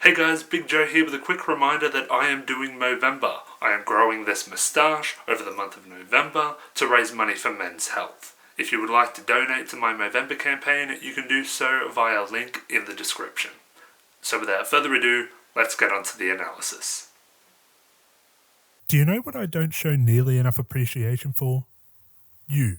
Hey guys, Big Joe here with a quick reminder that I am doing Movember. I am growing this moustache over the month of November to raise money for men's health. If you would like to donate to my Movember campaign, you can do so via a link in the description. So without further ado, let's get on to the analysis. Do you know what I don't show nearly enough appreciation for? You.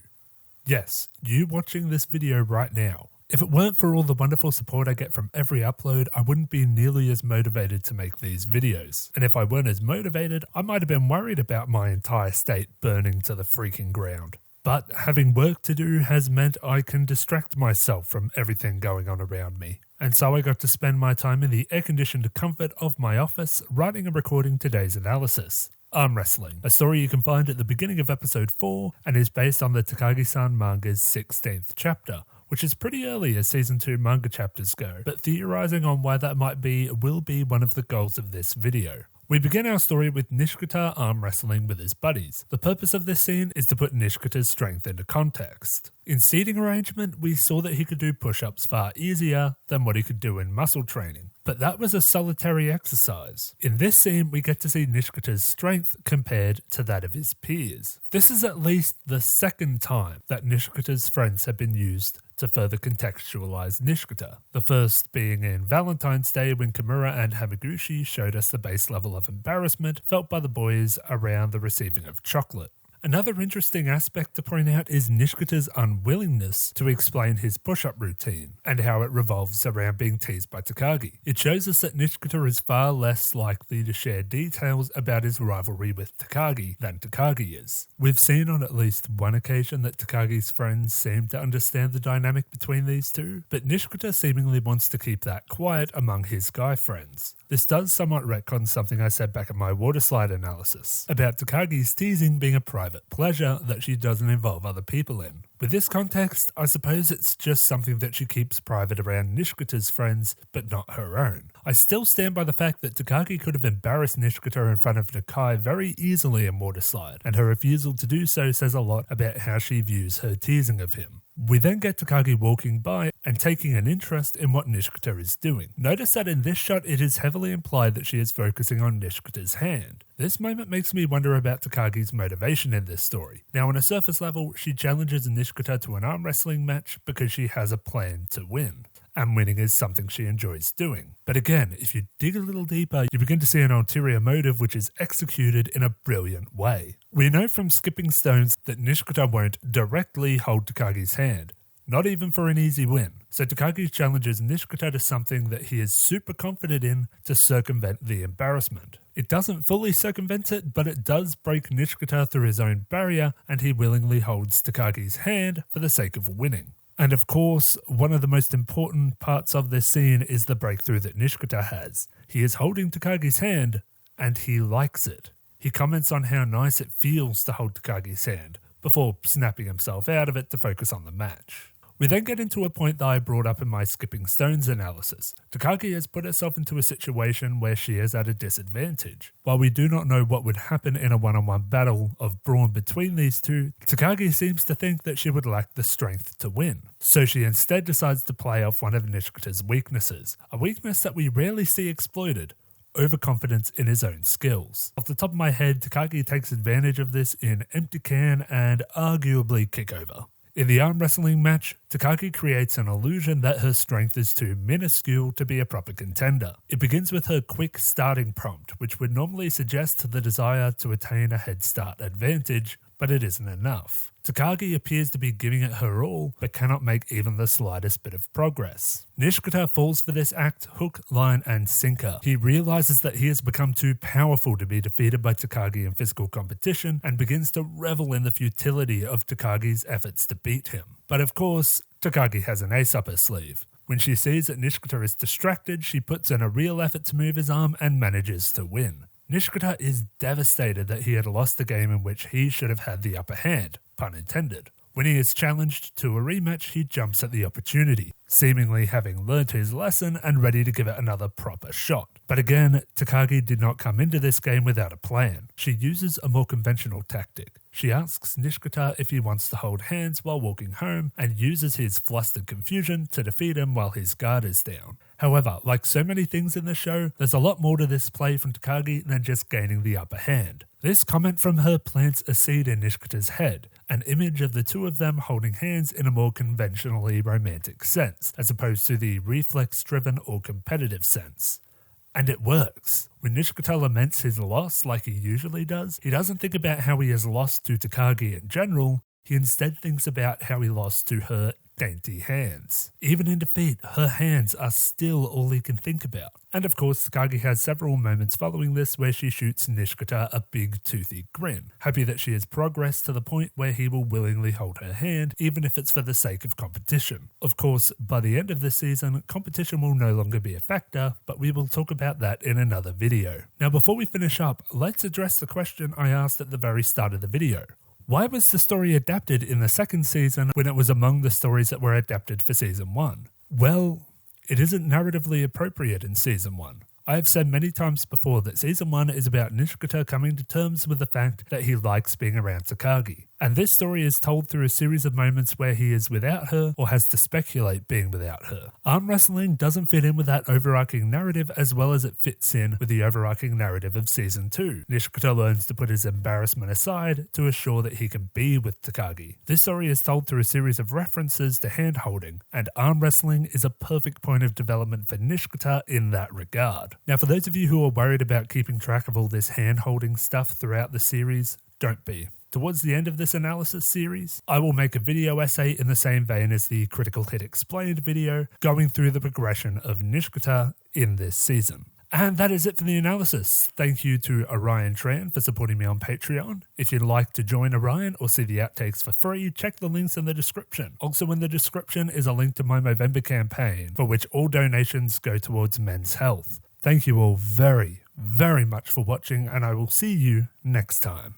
Yes, you watching this video right now. If it weren't for all the wonderful support I get from every upload, I wouldn't be nearly as motivated to make these videos. And if I weren't as motivated, I might have been worried about my entire state burning to the freaking ground. But having work to do has meant I can distract myself from everything going on around me. And so I got to spend my time in the air-conditioned comfort of my office writing and recording today's analysis. Arm Wrestling, a story you can find at the beginning of episode 4 and is based on the Takagi-san manga's 16th chapter, which is pretty early as season 2 manga chapters go, but theorizing on why that might be will be one of the goals of this video. We begin our story with Nishikata arm wrestling with his buddies. The purpose of this scene is to put Nishikata's strength into context. In seating arrangement, we saw that he could do push-ups far easier than what he could do in muscle training, but that was a solitary exercise. In this scene, we get to see Nishikata's strength compared to that of his peers. This is at least the second time that Nishikata's friends have been used to further contextualize Nishikata. The first being in Valentine's Day when Kimura and Hamaguchi showed us the base level of embarrassment felt by the boys around the receiving of chocolate. Another interesting aspect to point out is Nishikata's unwillingness to explain his push-up routine and how it revolves around being teased by Takagi. It shows us that Nishikata is far less likely to share details about his rivalry with Takagi than Takagi is. We've seen on at least one occasion that Takagi's friends seem to understand the dynamic between these two, but Nishikata seemingly wants to keep that quiet among his guy friends. This does somewhat retcon something I said back in my water slide analysis about Takagi's teasing being a private pleasure that she doesn't involve other people in. With this context, I suppose it's just something that she keeps private around Nishikata's friends, but not her own. I still stand by the fact that Takagi could have embarrassed Nishikata in front of Nakai very easily in water slide, and her refusal to do so says a lot about how she views her teasing of him. We then get Takagi walking by and taking an interest in what Nishikata is doing. Notice that in this shot it is heavily implied that she is focusing on Nishikata's hand. This moment makes me wonder about Takagi's motivation in this story. Now on a surface level, she challenges Nishikata to an arm wrestling match because she has a plan to win. And winning is something she enjoys doing. But again, if you dig a little deeper, you begin to see an ulterior motive which is executed in a brilliant way. We know from Skipping Stones that Nishikata won't directly hold Takagi's hand, not even for an easy win. So Takagi challenges Nishikata to something that he is super confident in to circumvent the embarrassment. It doesn't fully circumvent it, but it does break Nishikata through his own barrier, and he willingly holds Takagi's hand for the sake of winning. And of course, one of the most important parts of this scene is the breakthrough that Nishikata has. He is holding Takagi's hand, and he likes it. He comments on how nice it feels to hold Takagi's hand, before snapping himself out of it to focus on the match. We then get into a point that I brought up in my Skipping Stones analysis. Takagi has put herself into a situation where she is at a disadvantage. While we do not know what would happen in a one-on-one battle of brawn between these two, Takagi seems to think that she would lack the strength to win. So she instead decides to play off one of Nishikata's weaknesses, a weakness that we rarely see exploited: overconfidence in his own skills. Off the top of my head, Takagi takes advantage of this in Empty Can and arguably Kickover. In the arm wrestling match, Takagi creates an illusion that her strength is too minuscule to be a proper contender. It begins with her quick starting prompt, which would normally suggest the desire to attain a head start advantage, but it isn't enough. Takagi appears to be giving it her all, but cannot make even the slightest bit of progress. Nishikata falls for this act hook, line, and sinker. He realizes that he has become too powerful to be defeated by Takagi in physical competition and begins to revel in the futility of Takagi's efforts to beat him. But of course, Takagi has an ace up her sleeve. When she sees that Nishikata is distracted, she puts in a real effort to move his arm and manages to win. Nishikata is devastated that he had lost the game in which he should have had the upper hand, pun intended. When he is challenged to a rematch, he jumps at the opportunity, seemingly having learnt his lesson and ready to give it another proper shot. But again, Takagi did not come into this game without a plan. She uses a more conventional tactic. She asks Nishikata if he wants to hold hands while walking home and uses his flustered confusion to defeat him while his guard is down. However, like so many things in the show, there's a lot more to this play from Takagi than just gaining the upper hand. This comment from her plants a seed in Nishikata's head, an image of the two of them holding hands in a more conventionally romantic sense, as opposed to the reflex-driven or competitive sense. And it works. When Nishikata laments his loss like he usually does, he doesn't think about how he has lost to Takagi in general, he instead thinks about how he lost to her dainty hands. Even in defeat, her hands are still all he can think about. And of course, Takagi has several moments following this where she shoots Nishikata a big toothy grin, happy that she has progressed to the point where he will willingly hold her hand, even if it's for the sake of competition. Of course, by the end of this season, competition will no longer be a factor, but we will talk about that in another video. Now before we finish up, let's address the question I asked at the very start of the video. Why was the story adapted in the second season when it was among the stories that were adapted for season 1? Well, it isn't narratively appropriate in season 1. I have said many times before that season 1 is about Nishikata coming to terms with the fact that he likes being around Takagi. And this story is told through a series of moments where he is without her or has to speculate being without her. Arm wrestling doesn't fit in with that overarching narrative as well as it fits in with the overarching narrative of season 2. Nishikata learns to put his embarrassment aside to assure that he can be with Takagi. This story is told through a series of references to hand-holding, and arm wrestling is a perfect point of development for Nishikata in that regard. Now for those of you who are worried about keeping track of all this hand-holding stuff throughout the series, don't be. Towards the end of this analysis series, I will make a video essay in the same vein as the Critical Hit Explained video, going through the progression of Nishikata in this season. And that is it for the analysis. Thank you to Orion Tran for supporting me on Patreon. If you'd like to join Orion or see the outtakes for free, check the links in the description. Also in the description is a link to my Movember campaign, for which all donations go towards men's health. Thank you all very, very much for watching, and I will see you next time.